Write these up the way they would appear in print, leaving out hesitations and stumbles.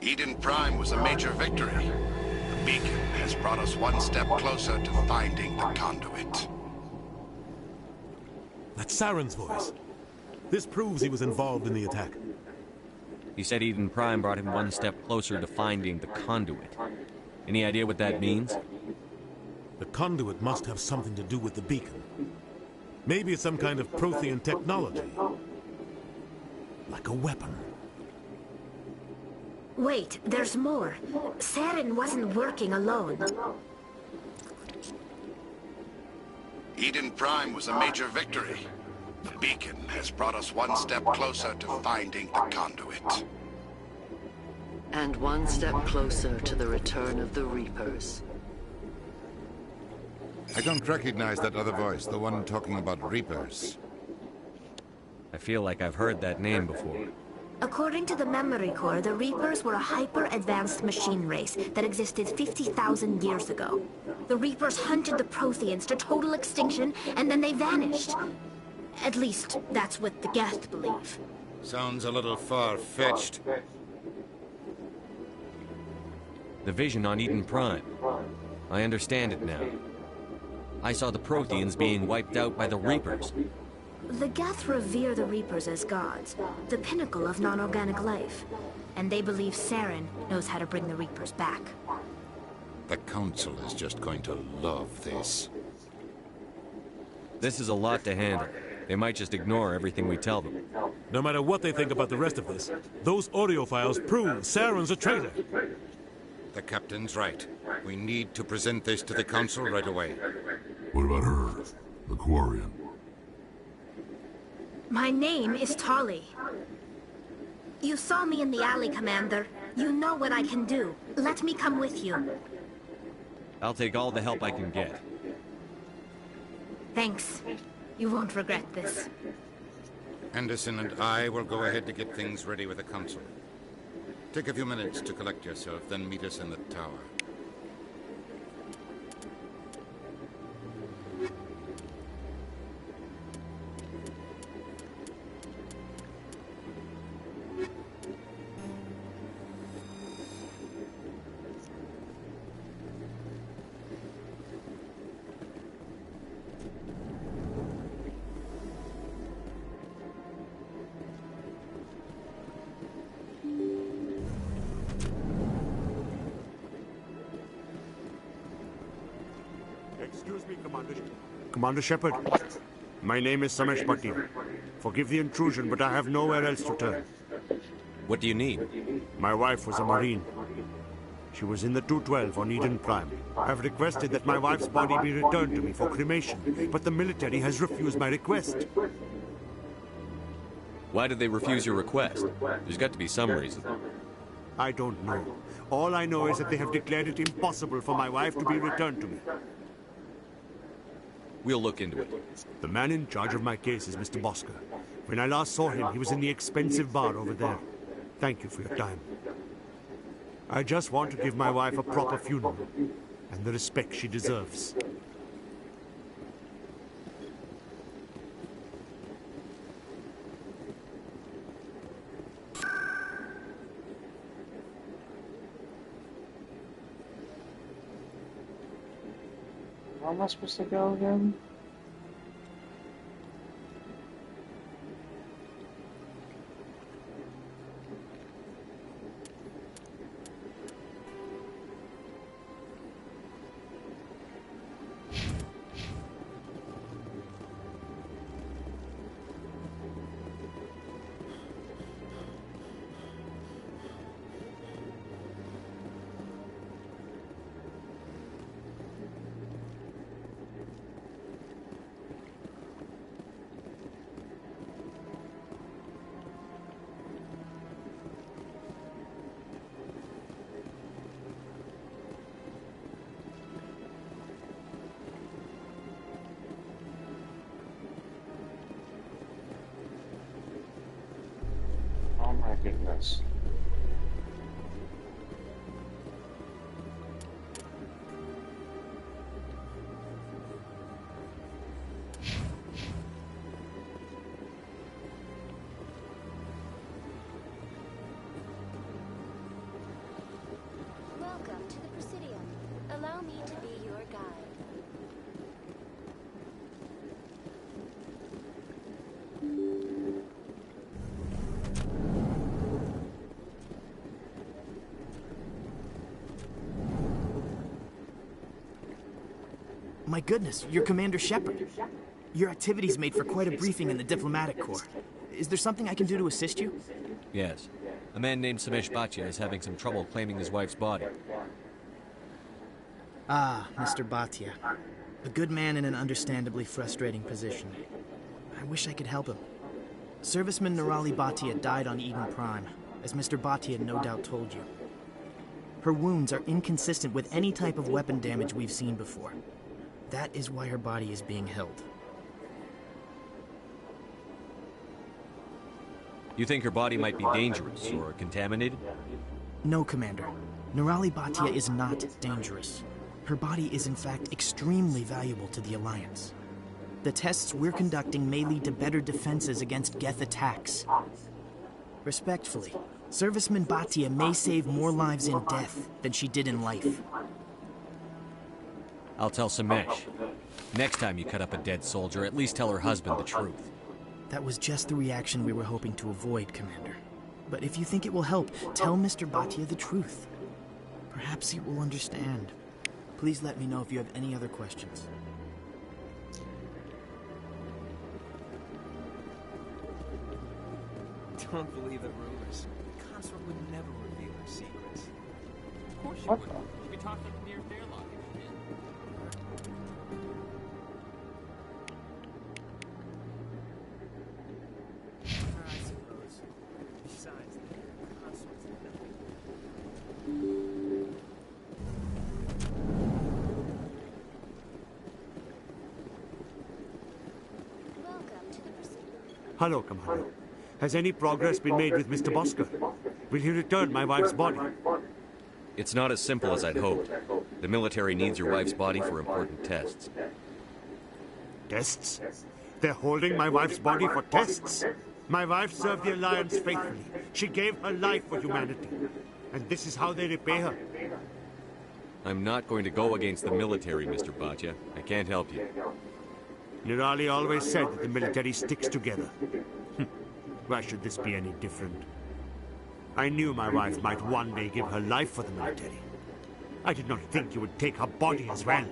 Eden Prime was a major victory. The beacon has brought us one step closer to finding the conduit. That's Saren's voice. This proves he was involved in the attack. He said Eden Prime brought him one step closer to finding the conduit. Any idea what that means? The conduit must have something to do with the beacon. Maybe it's some kind of Prothean technology. Like a weapon. Wait, there's more. Saren wasn't working alone. Eden Prime was a major victory. The beacon has brought us one step closer to finding the conduit. And one step closer to the return of the Reapers. I don't recognize that other voice, the one talking about Reapers. I feel like I've heard that name before. According to the Memory Core, the Reapers were a hyper-advanced machine race that existed 50,000 years ago. The Reapers hunted the Protheans to total extinction, and then they vanished. At least, that's what the Geth believe. Sounds a little far-fetched. The vision on Eden Prime. I understand it now. I saw the Protheans being wiped out by the Reapers. The Geth revere the Reapers as gods, the pinnacle of non-organic life. And they believe Saren knows how to bring the Reapers back. The Council is just going to love this. This is a lot to handle. They might just ignore everything we tell them. No matter what they think about the rest of this, those audio files prove Saren's a traitor. The Captain's right. We need to present this to the Council right away. What about her? The Quarian? My name is Tali. You saw me in the alley, Commander. You know what I can do. Let me come with you. I'll take all the help I can get. Thanks. You won't regret this. Anderson and I will go ahead to get things ready with the Council. Take a few minutes to collect yourself, then meet us in the tower. Excuse me, Commander Shepard. My name is Samesh Bhatti. Forgive the intrusion, but I have nowhere else to turn. What do you need? My wife was a Marine. She was in the 212 on Eden Prime. I have requested that my wife's body be returned to me for cremation, but the military has refused my request. Why did they refuse your request? There's got to be some reason. I don't know. All I know is that they have declared it impossible for my wife to be returned to me. We'll look into it. The man in charge of my case is Mr. Bosker. When I last saw him, he was in the expensive bar over there. Thank you for your time. I just want to give my wife a proper funeral, and the respect she deserves. How am I supposed to go again? Oh my goodness. My goodness, you're Commander Shepard. Your activities made for quite a briefing in the Diplomatic Corps. Is there something I can do to assist you? Yes. A man named Samesh Bhatia is having some trouble claiming his wife's body. Ah, Mr. Bhatia. A good man in an understandably frustrating position. I wish I could help him. Serviceman Nirali Bhatia died on Eden Prime, as Mr. Bhatia no doubt told you. Her wounds are inconsistent with any type of weapon damage we've seen before. That is why her body is being held. You think her body might be dangerous or contaminated? No, Commander. Nirali Bhatia is not dangerous. Her body is in fact extremely valuable to the Alliance. The tests we're conducting may lead to better defenses against Geth attacks. Respectfully, Serviceman Bhatia may save more lives in death than she did in life. I'll tell Samesh. Next time you cut up a dead soldier, at least tell her husband the truth. That was just the reaction we were hoping to avoid, Commander. But if you think it will help, tell Mr. Bhatia the truth. Perhaps he will understand. Please let me know if you have any other questions. Don't believe the rumors. The consort would never reveal her secrets. Of course you What would. You'd be talking to near airlock if you did. I suppose. Besides, the consort's Hello, Commander. Has any progress been made with Mr. Bosker? Will he return my wife's body? It's not as simple as I'd hoped. The military needs your wife's body for important tests. Tests? They're holding my wife's body for tests? My wife served the Alliance faithfully. She gave her life for humanity. And this is how they repay her. I'm not going to go against the military, Mr. Bhatia. I can't help you. Nirali always said that the military sticks together. Why should this be any different? I knew my wife might one day give her life for the military. I did not think you would take her body as well.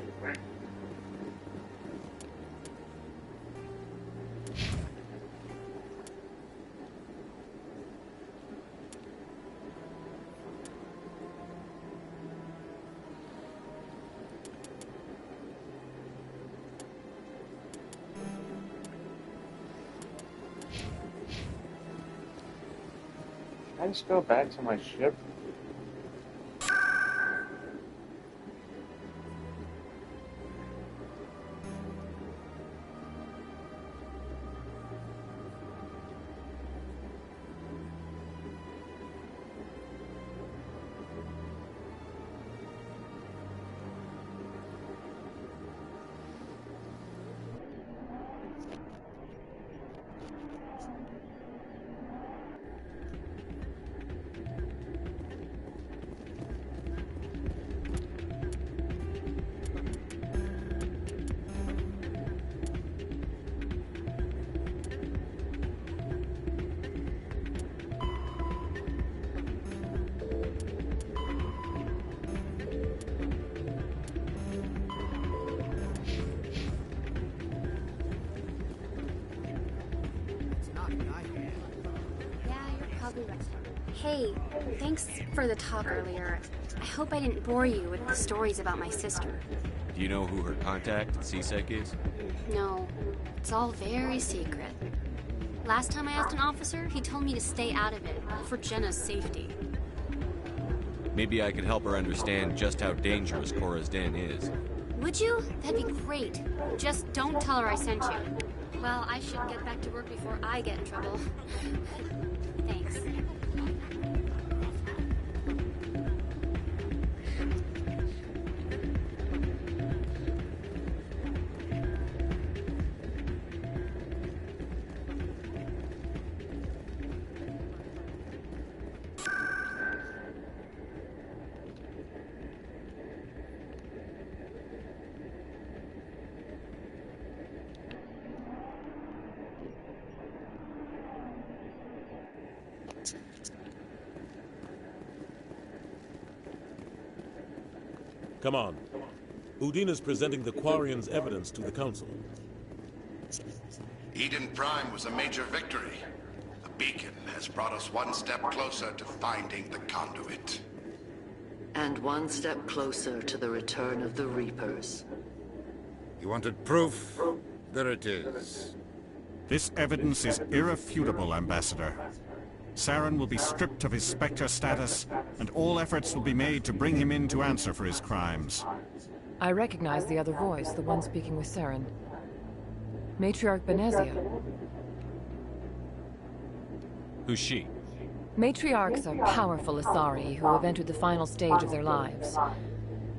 Can I just go back to my ship? Hey, thanks for the talk earlier. I hope I didn't bore you with the stories about my sister. Do you know who her contact at CSEC is? No, it's all very secret. Last time I asked an officer, he told me to stay out of it, for Jenna's safety. Maybe I could help her understand just how dangerous Cora's Den is. Would you? That'd be great. Just don't tell her I sent you. Well, I should get back to work before I get in trouble. Thanks. Come on. Udina's presenting the Quarians' evidence to the Council. Eden Prime was a major victory. The beacon has brought us one step closer to finding the conduit. And one step closer to the return of the Reapers. You wanted proof? There it is. This evidence is irrefutable, Ambassador. Saren will be stripped of his Spectre status, and all efforts will be made to bring him in to answer for his crimes. I recognize the other voice, the one speaking with Saren. Matriarch Benezia. Who's she? Matriarchs are powerful Asari who have entered the final stage of their lives.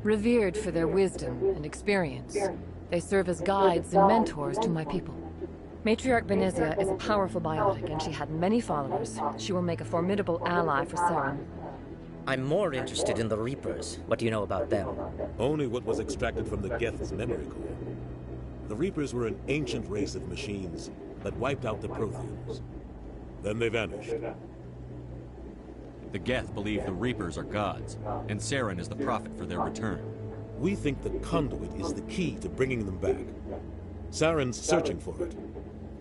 Revered for their wisdom and experience, they serve as guides and mentors to my people. Matriarch Benezia is a powerful biotic, and she had many followers. She will make a formidable ally for Saren. I'm more interested in the Reapers. What do you know about them? Only what was extracted from the Geth's memory core. The Reapers were an ancient race of machines that wiped out the Protheans. Then they vanished. The Geth believe the Reapers are gods, and Saren is the prophet for their return. We think the conduit is the key to bringing them back. Saren's searching for it.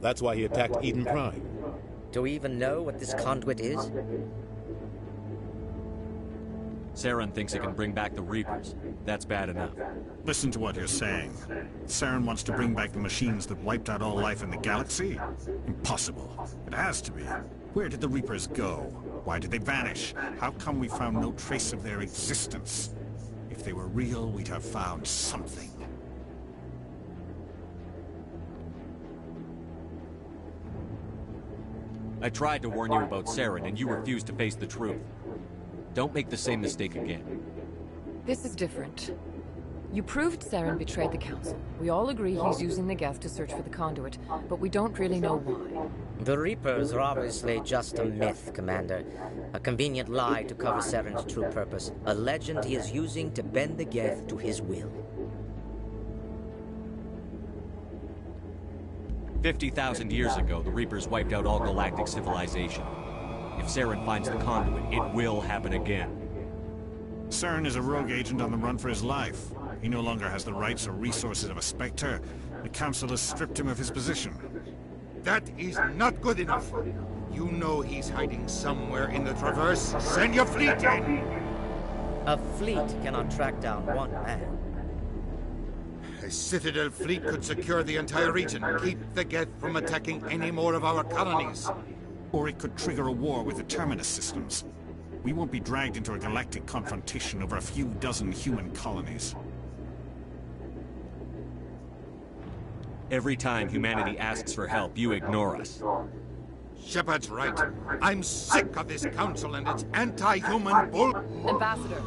That's why he attacked Eden Prime. Do we even know what this conduit is? Saren thinks it can bring back the Reapers. That's bad enough. Listen to what you're saying. Saren wants to bring back the machines that wiped out all life in the galaxy? Impossible. It has to be. Where did the Reapers go? Why did they vanish? How come we found no trace of their existence? If they were real, we'd have found something. I tried to warn you about Saren, and you refused to face the truth. Don't make the same mistake again. This is different. You proved Saren betrayed the Council. We all agree he's using the Geth to search for the conduit, but we don't really know why. The Reapers are obviously just a myth, Commander. A convenient lie to cover Saren's true purpose. A legend he is using to bend the Geth to his will. 50,000 years ago, the Reapers wiped out all galactic civilization. If Saren finds the conduit, it will happen again. Saren is a rogue agent on the run for his life. He no longer has the rights or resources of a Spectre. The Council has stripped him of his position. That is not good enough. You know he's hiding somewhere in the Traverse. Send your fleet in! A fleet cannot track down one man. A Citadel fleet could secure the entire region, keep the Geth from attacking any more of our colonies. Or it could trigger a war with the Terminus systems. We won't be dragged into a galactic confrontation over a few dozen human colonies. Every time humanity asks for help, you ignore us. Shepard's right. I'm sick of this council and its anti-human bull... Ambassador,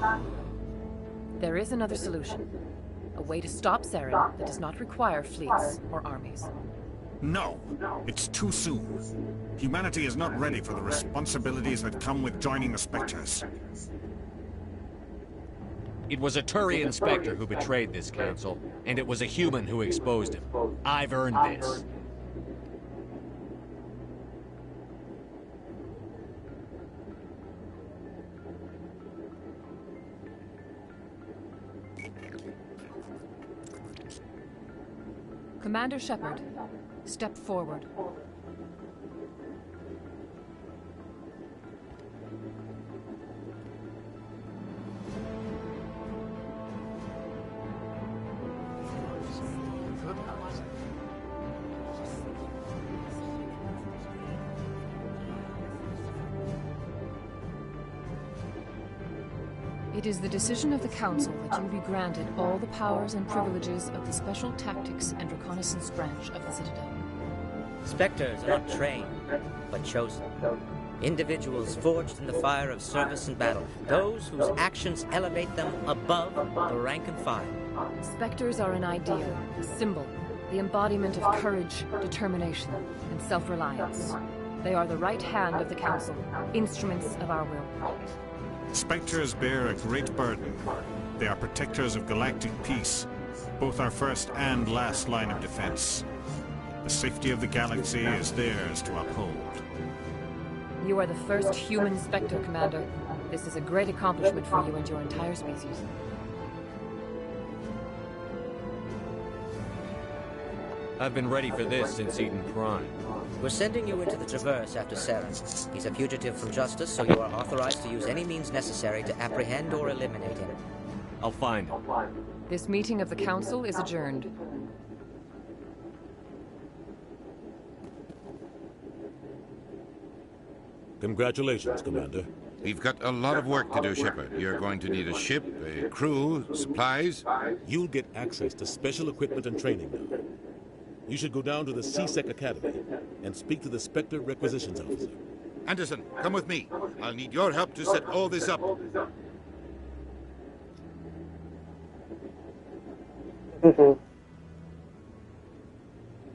there is another solution. A way to stop Saren that does not require fleets or armies. No, it's too soon. Humanity is not ready for the responsibilities that come with joining the Spectres. It was a Turian Spectre who betrayed this council, and it was a human who exposed him. I've earned this. Commander Shepard, step forward. It is the decision of the Council that you be granted all the powers and privileges of the Special Tactics and Reconnaissance branch of the Citadel. Spectres are not trained, but chosen. Individuals forged in the fire of service and battle. Those whose actions elevate them above the rank and file. Spectres are an ideal, a symbol, the embodiment of courage, determination, and self-reliance. They are the right hand of the Council, instruments of our will. Spectres bear a great burden. They are protectors of galactic peace, both our first and last line of defense. The safety of the galaxy is theirs to uphold. You are the first human Spectre, Commander. This is a great accomplishment for you and your entire species. I've been ready for this since Eden Prime. We're sending you into the Traverse after Saren. He's a fugitive from justice, so you are authorized to use any means necessary to apprehend or eliminate him. I'll find him. This meeting of the Council is adjourned. Congratulations, Commander. We've got a lot of work to do, Shepard. You're going to need a ship, a crew, supplies. You'll get access to special equipment and training now. You should go down to the C-Sec Academy and speak to the Spectre Requisitions Officer. Anderson, come with me. I'll need your help to set all this up.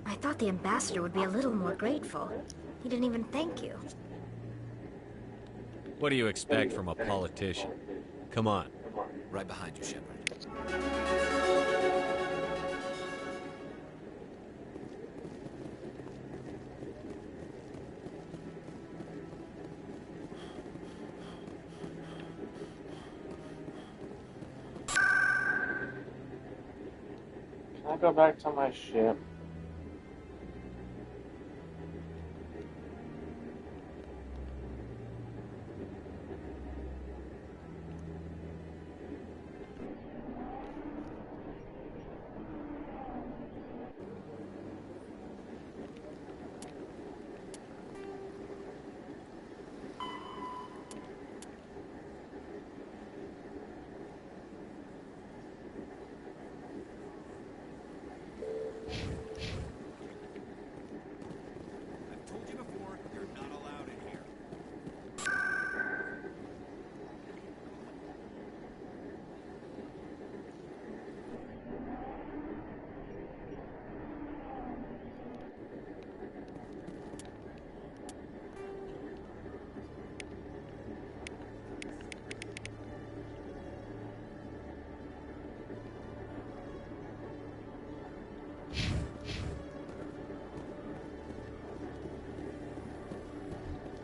I thought the ambassador would be a little more grateful. He didn't even thank you. What do you expect from a politician? Come on. Right behind you, Shepard. Can I go back to my ship?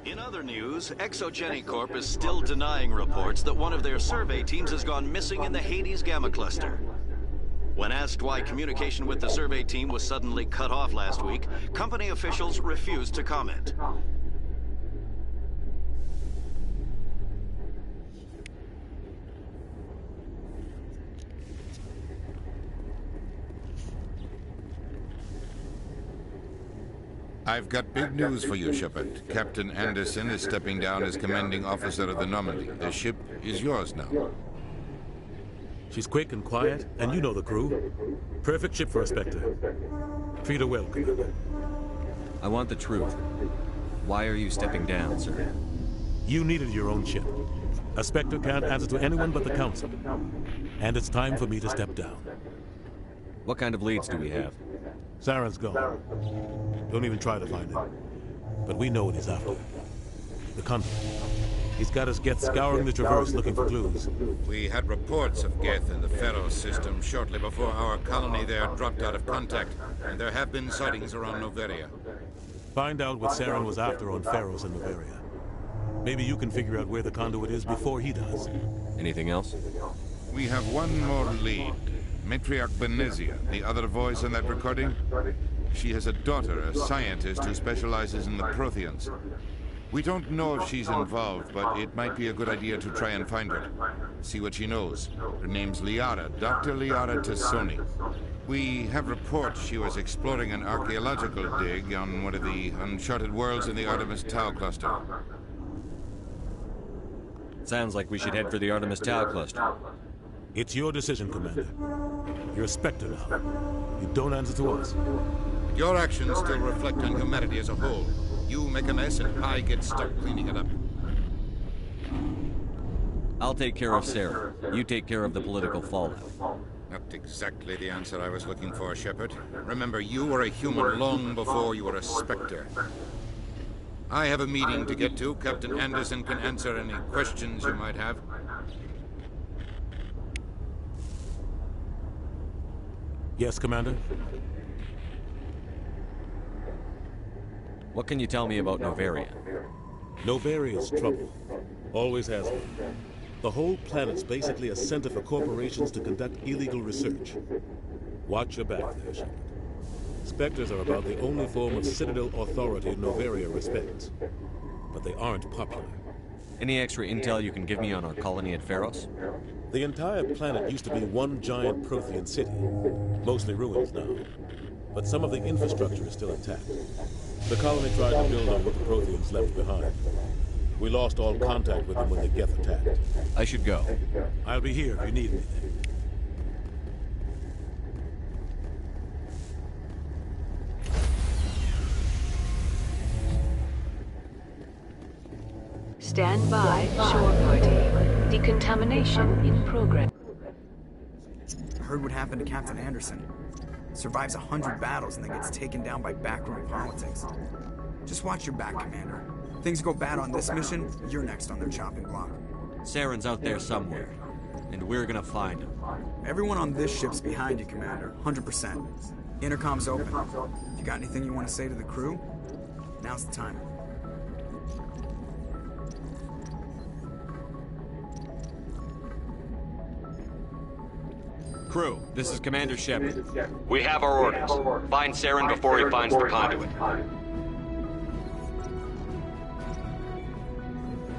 In other news, Exogeny Corp is still denying reports that one of their survey teams has gone missing in the Hades Gamma Cluster. When asked why communication with the survey team was suddenly cut off last week, company officials refused to comment. I've got big news for you, Shepard. Captain Anderson is stepping down as commanding officer of the Normandy. The ship is yours now. She's quick and quiet, and you know the crew. Perfect ship for a Spectre. Treat her well, Commander. I want the truth. Why are you stepping down, sir? You needed your own ship. A Spectre can't answer to anyone but the Council. And it's time for me to step down. What kind of leads do we have? Saren's gone. Don't even try to find him. But we know what he's after. The Conduit. He's got us Geth scouring the Traverse looking for clues. We had reports of Geth in the Pharaoh system shortly before our colony there dropped out of contact, and there have been sightings around Noveria. Find out what Saren was after on Pharaohs and Noveria. Maybe you can figure out where the Conduit is before he does. Anything else? We have one more lead. Matriarch Benezia, the other voice in that recording. She has a daughter, a scientist who specializes in the Protheans. We don't know if she's involved, but it might be a good idea to try and find her. See what she knows. Her name's Liara, Dr. Liara Tassoni. We have reports she was exploring an archaeological dig on one of the uncharted worlds in the Artemis Tau cluster. Sounds like we should head for the Artemis Tau cluster. It's your decision, Commander. You're a Spectre now. You don't answer to us. Your actions still reflect on humanity as a whole. You make a mess and I get stuck cleaning it up. I'll take care of Sarah. You take care of the political fallout. Not exactly the answer I was looking for, Shepard. Remember, you were a human long before you were a Spectre. I have a meeting to get to. Captain Anderson can answer any questions you might have. Yes, Commander? What can you tell me about Noveria? Noveria's trouble. Always has been. The whole planet's basically a center for corporations to conduct illegal research. Watch your back there, Shepard. Spectres are about the only form of Citadel authority Noveria respects. But they aren't popular. Any extra intel you can give me on our colony at Pharos? The entire planet used to be one giant Prothean city. Mostly ruins now. But some of the infrastructure is still intact. The colony tried to build on what the Protheans left behind. We lost all contact with them when the Geth attacked. I should go. I'll be here if you need anything. Stand by, shore party. Decontamination in progress. I heard what happened to Captain Anderson. Survives 100 battles and then gets taken down by backroom politics. Just watch your back, Commander. Things go bad on this mission, you're next on their chopping block. Saren's out there somewhere, and we're gonna find him. Everyone on this ship's behind you, Commander. 100%. Intercom's open. If you got anything you want to say to the crew, now's the time. Crew, this is Commander Shepard. We have our orders. Find Saren before he finds the conduit.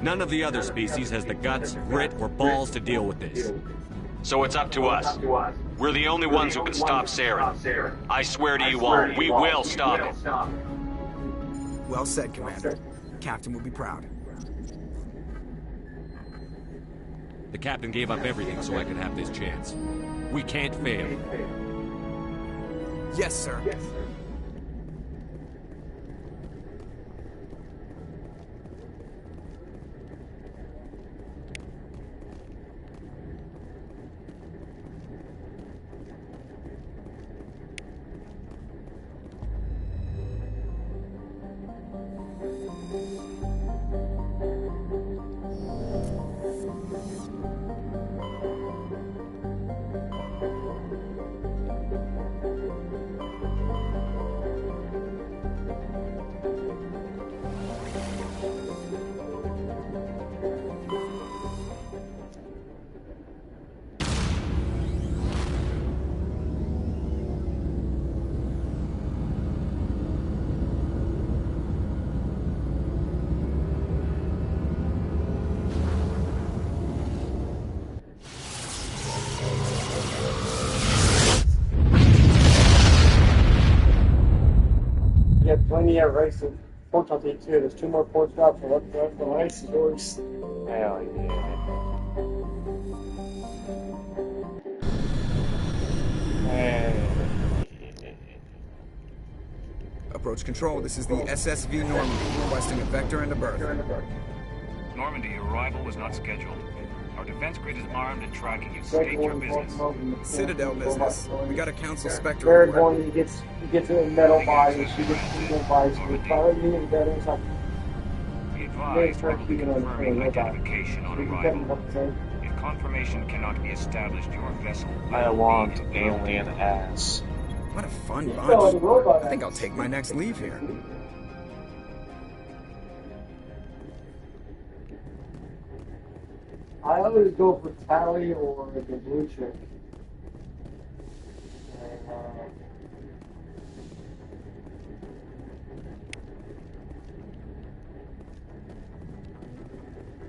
None of the other species has the guts, grit, or balls to deal with this. So it's up to us. We're the only ones who can stop Saren. I swear to you all, we will stop him. Well said, Commander. Captain will be proud. The captain gave up everything so I could have this chance. We can't fail. Yes, sir. Plenty of race of ports I'll take too. There's 2 more port stops for left the ice doors. Hell yeah. Approach control, this is the SSV Normandy, requesting a vector and a berth. Normandy, your arrival was not scheduled. Our defense grid is armed and tracking you. State your business. Citadel business. We got a Council Spectre. Third one, he gets a metal body, she gets a metal body, so we follow you and that is like... Be advised, we'll be confirming identification on arrival. If confirmation cannot be established, your vessel will I want alien ass. What a fun bunch. I think I'll take my next leave here. I always go for Tally or the blue chick.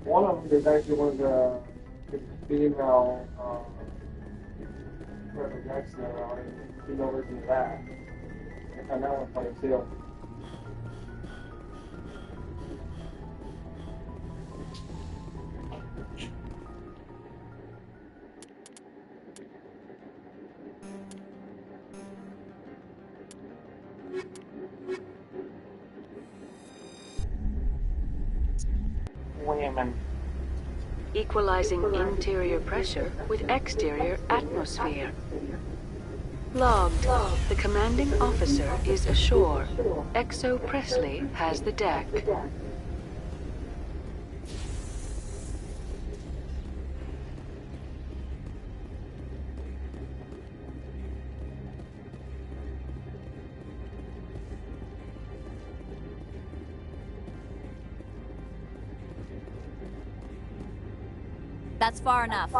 One of them is actually one of the female representatives and female version of that. I found that one funny too. Women. Equalizing interior pressure with exterior atmosphere. Logged. The commanding officer is ashore. Exo Presley has the deck. That's far enough.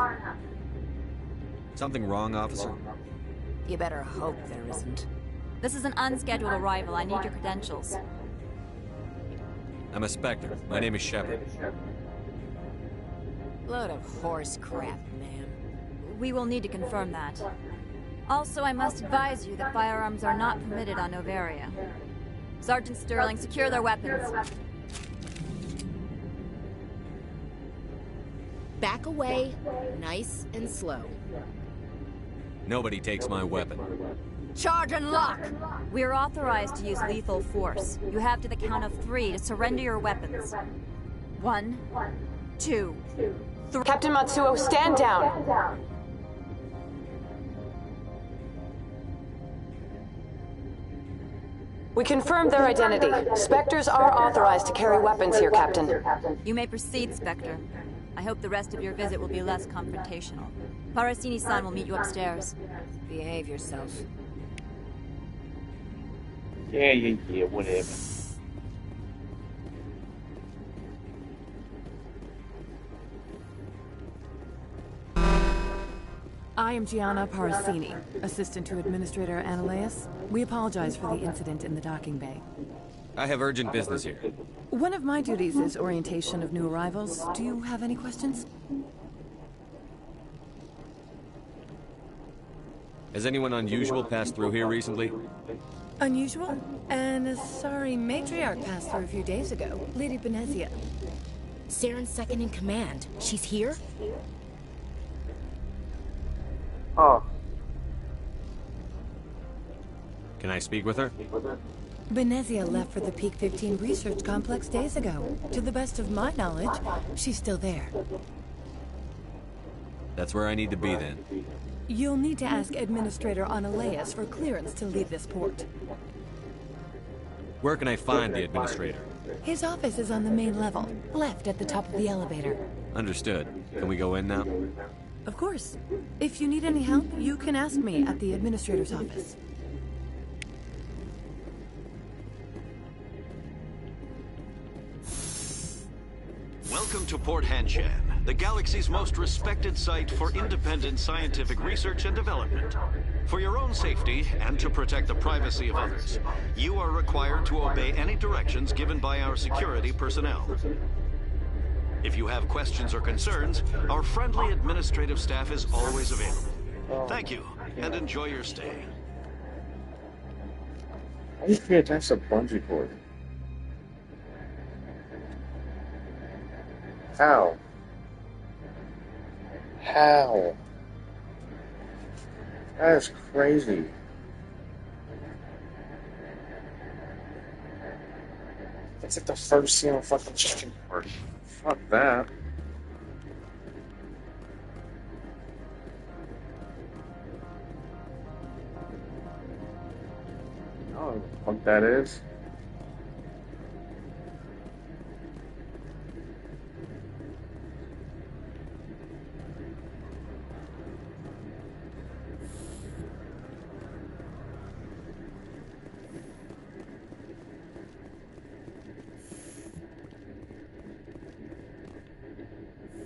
Something wrong, officer? You better hope there isn't. This is an unscheduled arrival. I need your credentials. I'm a Spectre. My name is Shepard. Load of horse crap, ma'am. We will need to confirm that. Also, I must advise you that firearms are not permitted on Noveria. Sergeant Sterling, secure their weapons. Back away, nice and slow. Nobody takes my weapon. Charge and lock! We are authorized to use lethal force. You have to the count of 3 to surrender your weapons. 1, 2, 3. Captain Matsuo, stand down! We confirmed their identity. Spectres are authorized to carry weapons here, Captain. You may proceed, Spectre. I hope the rest of your visit will be less confrontational. Parasini-san will meet you upstairs. Behave yourself. Yeah, whatever. I am Gianna Parasini, assistant to Administrator Ananias. We apologize for the incident in the docking bay. I have urgent business here. One of my duties is orientation of new arrivals. Do you have any questions? Has anyone unusual passed through here recently? Unusual? An Asari matriarch passed through a few days ago. Lady Benezia. Saren's second in command. She's here? Oh. Can I speak with her? Benezia left for the Peak 15 research complex days ago. To the best of my knowledge, she's still there. That's where I need to be then. You'll need to ask Administrator Ananias for clearance to leave this port. Where can I find the Administrator? His office is on the main level, left at the top of the elevator. Understood. Can we go in now? Of course. If you need any help, you can ask me at the Administrator's office. Welcome to Port Hanshan, the galaxy's most respected site for independent scientific research and development. For your own safety and to protect the privacy of others, you are required to obey any directions given by our security personnel. If you have questions or concerns, our friendly administrative staff is always available. Thank you, and enjoy your stay. I just pay attention to bungee cord. How? How? That is crazy. That's like the first scene of fucking chicken part. Fuck that. Oh, fuck that is.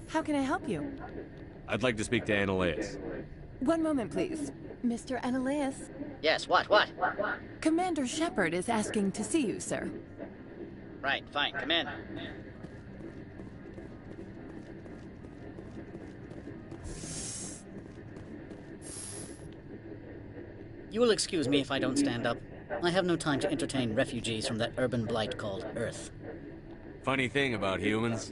How can I help you? I'd like to speak to Ananias. One moment, please. Mr. Ananias? Yes, what? Commander Shepard is asking to see you, sir. Right, fine, come in. You will excuse me if I don't stand up. I have no time to entertain refugees from that urban blight called Earth. Funny thing about humans,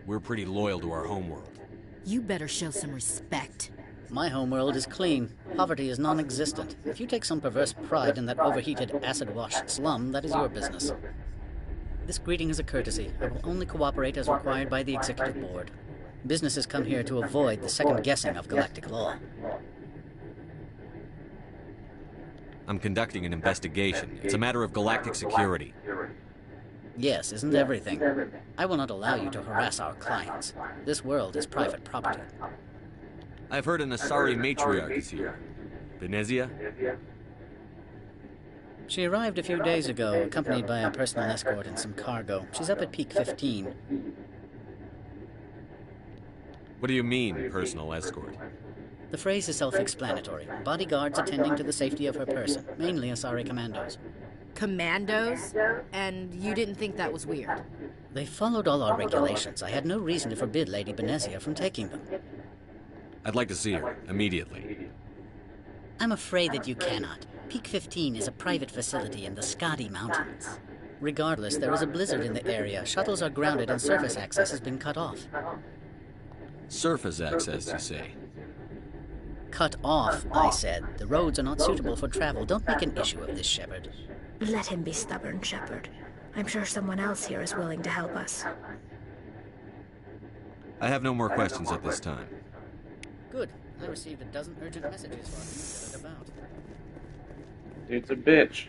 we're pretty loyal to our homeworld. You better show some respect. My homeworld is clean. Poverty is non-existent. If you take some perverse pride in that overheated, acid-washed slum, that is your business. This greeting is a courtesy. I will only cooperate as required by the Executive Board. Businesses come here to avoid the second-guessing of galactic law. I'm conducting an investigation. It's a matter of galactic security. Yes, isn't everything? I will not allow you to harass our clients. This world is private property. I've heard an Asari matriarch is here. Benezia? She arrived a few days ago, accompanied by a personal escort and some cargo. She's up at Peak 15. What do you mean, personal escort? The phrase is self-explanatory. Bodyguards attending to the safety of her person, mainly Asari commandos. Commandos? And you didn't think that was weird? They followed all our regulations. I had no reason to forbid Lady Benezia from taking them. I'd like to see her, immediately. I'm afraid that you cannot. Peak 15 is a private facility in the Skadi Mountains. Regardless, there is a blizzard in the area. Shuttles are grounded and surface access has been cut off. Surface access, you say? Cut off, I said. The roads are not suitable for travel. Don't make an issue of this, Shepard. Let him be stubborn, Shepard. I'm sure someone else here is willing to help us. I have no more questions at this time. Good. I received a dozen urgent messages while you were about. It's a bitch.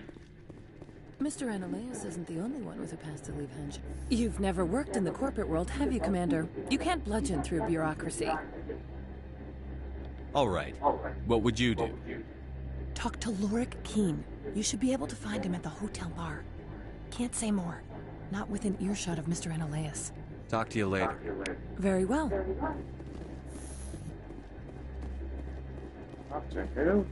Mr. Ananias isn't the only one with a past to leave Henge. You've never worked in the corporate world, have you, Commander? You can't bludgeon through bureaucracy. All right. What would you do? Talk to Lorik Keen. You should be able to find him at the hotel bar. Can't say more. Not within earshot of Mr. Ananias. Talk to you later. Very well. Up to who?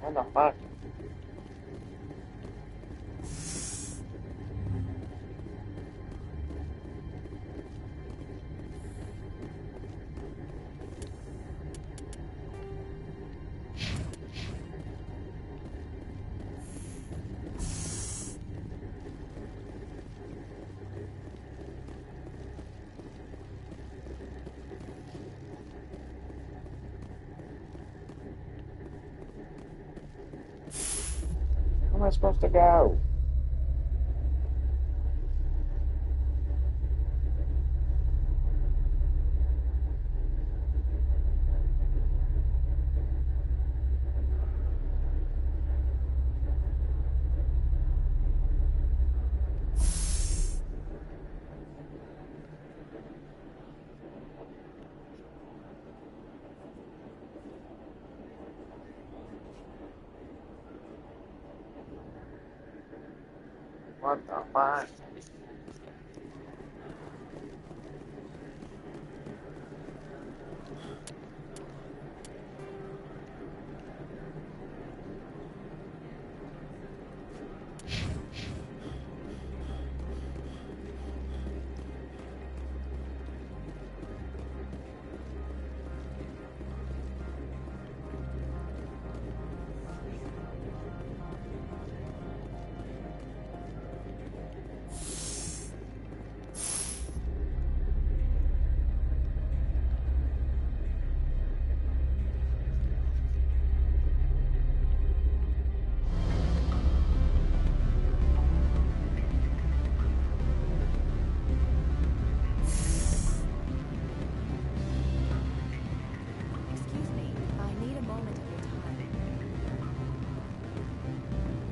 What the fuck? Where am I supposed to go? What the fuck?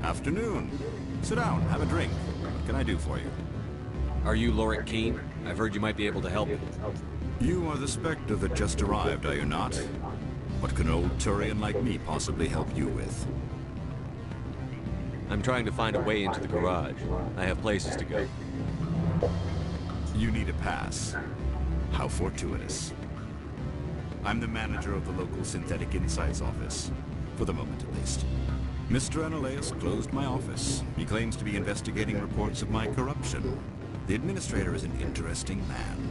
Afternoon. Sit down, have a drink. What can I do for you? Are you Lorik Keen? I've heard you might be able to help me. You are the Spectre that just arrived, are you not? What can an old Turian like me possibly help you with? I'm trying to find a way into the garage. I have places to go. You need a pass. How fortuitous. I'm the manager of the local Synthetic Insights office. For the moment, at least. Mr. Ananias closed my office. He claims to be investigating reports of my corruption. The administrator is an interesting man.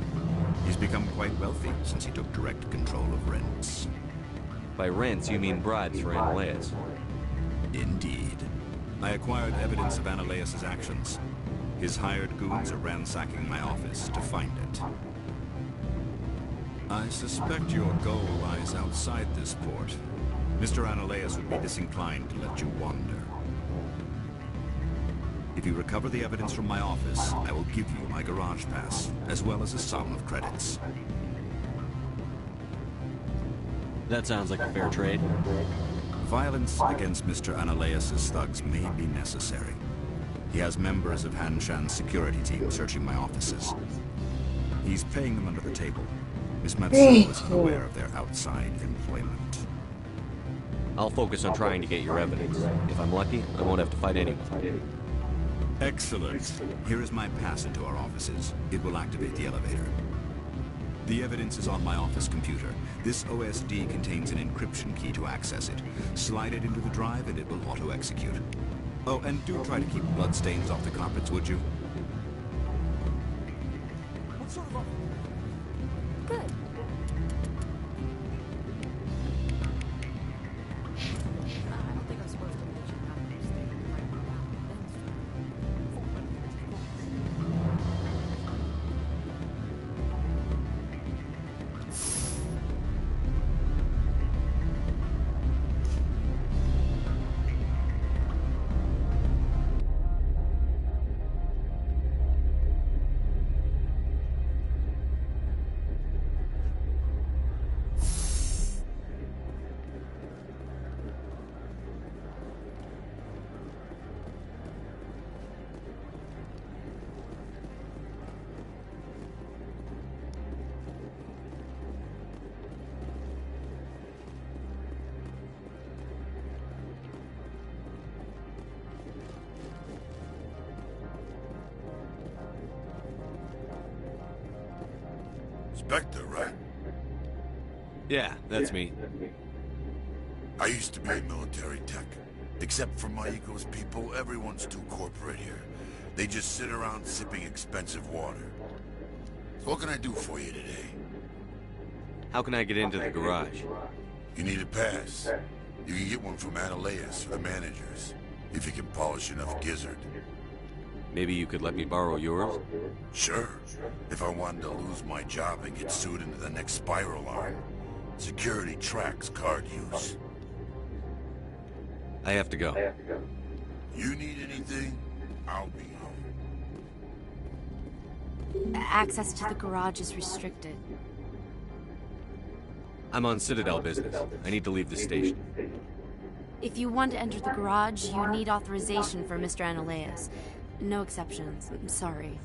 He's become quite wealthy since he took direct control of rents. By rents, you mean bribes for Analaeus. Indeed. I acquired evidence of Analaeus' actions. His hired goons are ransacking my office to find it. I suspect your goal lies outside this port. Mr. Analaeus would be disinclined to let you wander. If you recover the evidence from my office, I will give you my garage pass, as well as a sum of credits. That sounds like a fair trade. Violence against Mr. Analaeus' thugs may be necessary. He has members of Han Shan's security team searching my offices. He's paying them under the table. Miss Matsuo is unaware of their outside employment. I'll focus on trying to get your evidence. If I'm lucky, I won't have to fight anyone. Excellent. Here is my pass into our offices. It will activate the elevator. The evidence is on my office computer. This OSD contains an encryption key to access it. Slide it into the drive and it will auto-execute. Oh, and do try to keep bloodstains off the carpets, would you? What sort of... Good. I don't think I'm supposed to mention how things Spectre, right? Yeah, that's me. I used to be a military tech. Except for Maiko's people, everyone's too corporate here. They just sit around sipping expensive water. So what can I do for you today? How can I get into the garage? You need a pass. You can get one from Analaeus or the managers, if you can polish enough gizzard. Maybe you could let me borrow yours? Sure. If I wanted to lose my job and get sued into the next spiral arm. Security tracks card use. I have to go. You need anything? I'll be here. Access to the garage is restricted. I'm on Citadel business. I need to leave the station. If you want to enter the garage, you need authorization for Mr. Analaeus. No exceptions. I'm sorry.